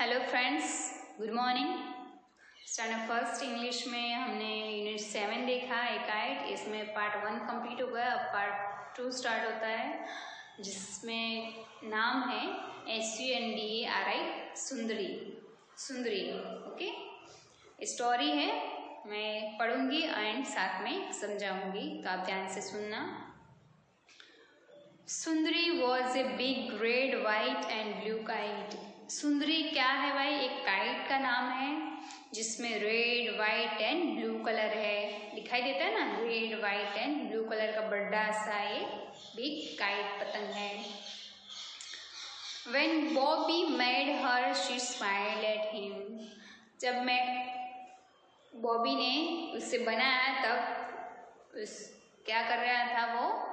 Hello friends, good morning. Standard first English में हमने unit 7 देखा एकाइट। इसमें पार्ट 1 कंप्लीट हो गया। अब पार्ट 2 स्टार्ट होता है, जिसमें नाम है SUNDARI, सुंदरी। सुंदरी, ओके। स्टोरी है, मैं पढ़ूंगी एंड साथ में समझाऊंगी, तो आप ध्यान से सुनना। सुंदरी was a big red white and blue kite. सुंदरी क्या है भाई? एक काइट का नाम है जिसमें red white and blue colour है। दिखाई देता है ना, red white and blue colour का बड़ा सा ये बिग काइट पतंग है। When Bobby made her, she smiled at him. जब बॉबी ने उससे बनाया तब क्या कर रहा था वो?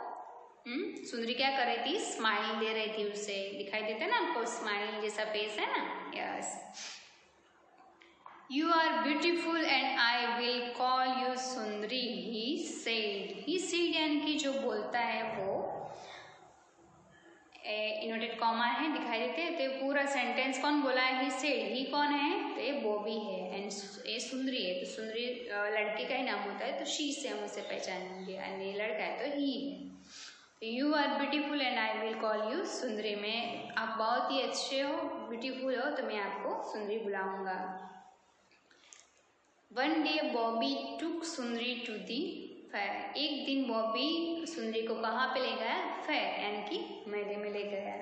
सुंदरी क्या कर रही थी? स्माइल दे रही थी उसे। दिखाई देता है ना आपको, स्माइल जैसा फेस है ना। Yes. You are beautiful and I will call you सुंदरी, ही सेड। ही सेड यानी कि जो बोलता है वो इनवर्टेड कॉमा है, दिखाई देते हैं। तो ये पूरा सेंटेंस कौन बोला है? He said. ही कौन है? तो ये बॉबी है एंड ये सुंदरी है। तो सुंदरी लड़के का ही नाम होता है, तो शी से हम उसे पहचानेंगे। एंड ये लड़का है तो ही है। You are beautiful and I will call you सुंदरी। में आप बहुत ही अच्छे हो, ब्यूटीफुल हो, तो मैं आपको सुंदरी बुलाऊंगा। One day Bobby took Sundari to the fair. एक दिन बॉबी सुंदरी को कहाँ पे ले गया? फेयर यानी कि मेले में ले गया।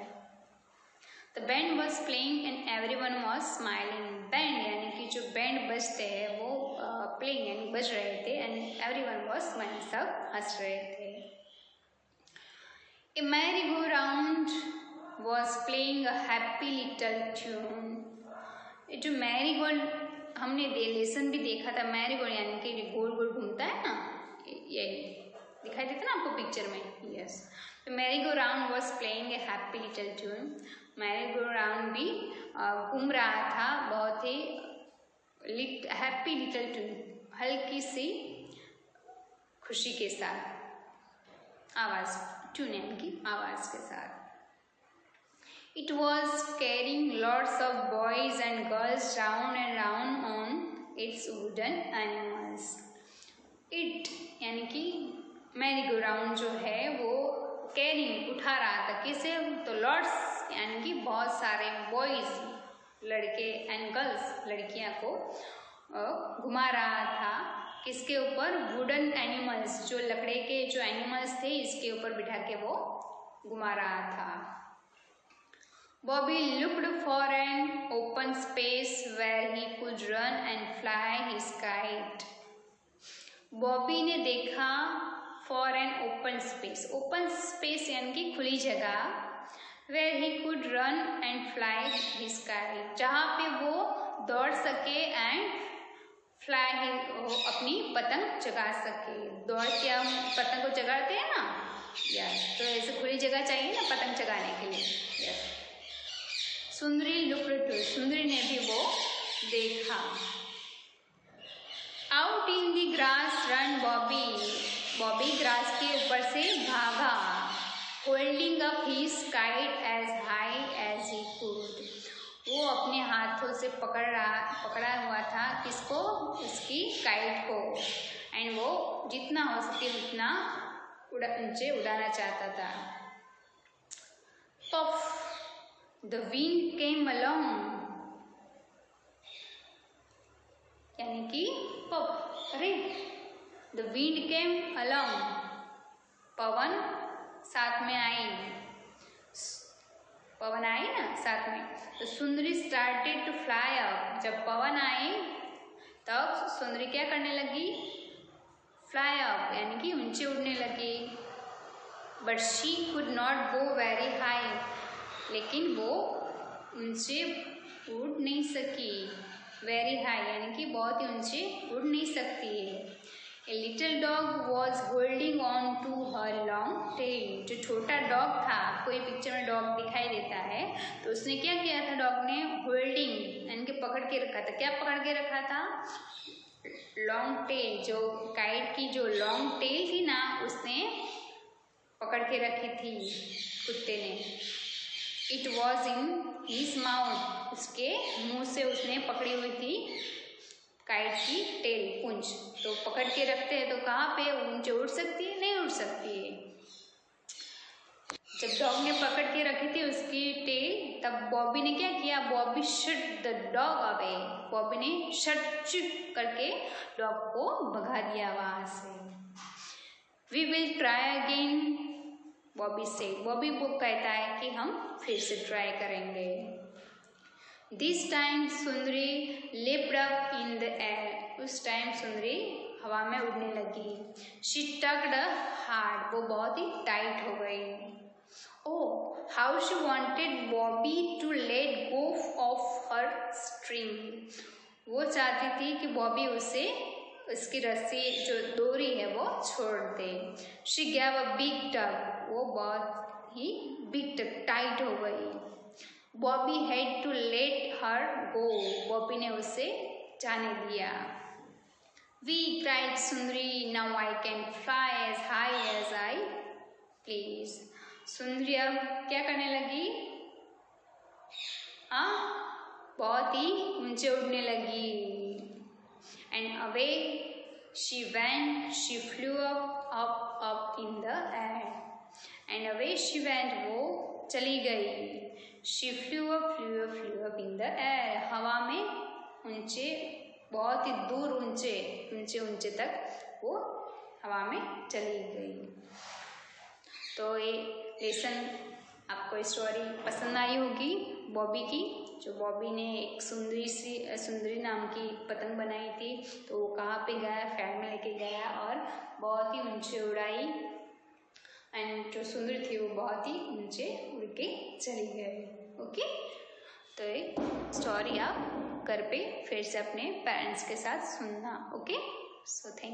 The band was playing and everyone was smiling. Band यानी कि जो बैंड बजते हैं वो प्लेइंग यानी बज रहे थे एंड एवरीवन वॉज स्माइलिंग, सब हंस रहे थे। A merry-go-round was playing a happy little tune. ये जो मैरी गोल्ड हमने लेसन भी देखा था। मैरी गोल्ड यानी कि गोल गोल घूमता है ना, ये दिखाई देता ना आपको पिक्चर में। यस। तो merry go round was playing a happy little tune. Merry go round भी घूम रहा था बहुत ही हैप्पी लिटिल ट्यून, हल्की सी खुशी के साथ, आवाज ट्यून यानी कि आवाज के साथ। It was carrying lots of boys and girls round and round on its wooden animals. It यानी कि मैरी गो राउंड जो है वो कैरिंग उठा रहा था। किसे? तो लॉट्स यानी कि बहुत सारे बॉयज लड़के एंड गर्ल्स लड़कियां को घुमा रहा था। किसके ऊपर? वुडन एनिमल्स, जो लकड़े के जो एनिमल्स थे इसके ऊपर बिठा के वो घुमा रहा था। Bobby looked for an open space where he could run and fly his kite. Bobby ने देखा for an open space. Open space यानी कि खुली जगह। Where he could run and fly his kite, जहाँ पे वो दौड़ सके एंड फ्लाई अपनी पतंग जगा सके। दौड़ के हम पतंग को जगाते हैं ना, यस। तो ऐसे खुली जगह चाहिए ना पतंग जगाने के लिए, यस। सुंदरी लुक्ड टू, सुंदरी ने भी वो देखा। Out in the grass run Bobby. Bobby grass के ऊपर से भागा। Holding up his kite as high as he could. वो अपने हाथों से पकड़ा हुआ था। किसको? उसकी काइट को। एंड वो जितना हो सके उतना ऊंचे उड़ाना चाहता था। Puff the wind came along, यानी कि पफ, अरे द विंड केम अलोंग, पवन साथ में आई। पवन आई ना साथ में, तो सुंदरी स्टार्टेड टू फ्लाई अप। जब पवन आए तब सुंदरी क्या करने लगी? फ्लाई अप यानी कि ऊंचे उड़ने लगी। But she could not go very high, लेकिन वो ऊंचे उड़ नहीं सकी। वेरी हाई यानी कि बहुत ही ऊंचे उड़ नहीं सकती है। A little dog was holding on to her long tail. जो छोटा डॉग था, आपको ये पिक्चर में डॉग दिखाई देता है, तो उसने क्या किया था? डॉग ने होल्डिंग यानी कि पकड़ के रखा था। क्या पकड़ के रखा था? लॉन्ग टेल, जो काइट की जो लॉन्ग टेल थी ना, उसने पकड़ के रखी थी कुत्ते ने। It was in his mouth. उसके मुंह से उसने पकड़ी हुई थी काइट की टेल, पूंछ। तो पकड़ के रखते हैं तो कहाँ पे ऊंचे उड़ सकती है? नहीं उड़ सकती है। जब डॉग ने पकड़ के रखी थी उसकी टेल, तब बॉबी ने क्या किया? Bobby shut the dog away. Bobby ने शट चुप करके डॉग को भगा दिया वहां से। We will try again, Bobby से। बॉबी वो कहता है कि हम फिर से ट्राई करेंगे। This time Sundari lift up in the air. उस टाइम सुंदरी हवा में उड़ने लगी। शी टक्ड हार्ड, वो बहुत ही टाइट हो गई। Oh, how she wanted Bobby to let go of her string. वो चाहती थी कि बॉबी उसे उसकी रस्सी जो डोरी है वो छोड़ दे। She gave a big tug. वो बहुत ही big tug, टाइट हो गई। Bobby had to let her go. Bobby ने उसे जाने दिया। We cried Sundari, now I can fly as high as I please. सुंदरी अब क्या करने लगी? बहुत ही ऊंचे उड़ने लगी। And away she went, she flu up in the air. And away she went, वो चली गई। She flu up in the air, हवा में ऊंचे, बहुत ही दूर ऊंचे तक वो हवा में चली गई। तो ये लेसन आपको स्टोरी पसंद आई होगी बॉबी की, जो बॉबी ने एक सुंदरी नाम की पतंग बनाई थी। तो वो कहाँ पे गया? फैन में लेके गया और बहुत ही ऊंचे उड़ाई। एंड जो सुंदरी थी वो बहुत ही ऊंचे उड़ के चली गई। ओके, तो ये स्टोरी आप घर पे फिर से अपने पेरेंट्स के साथ सुनना। Okay, so thank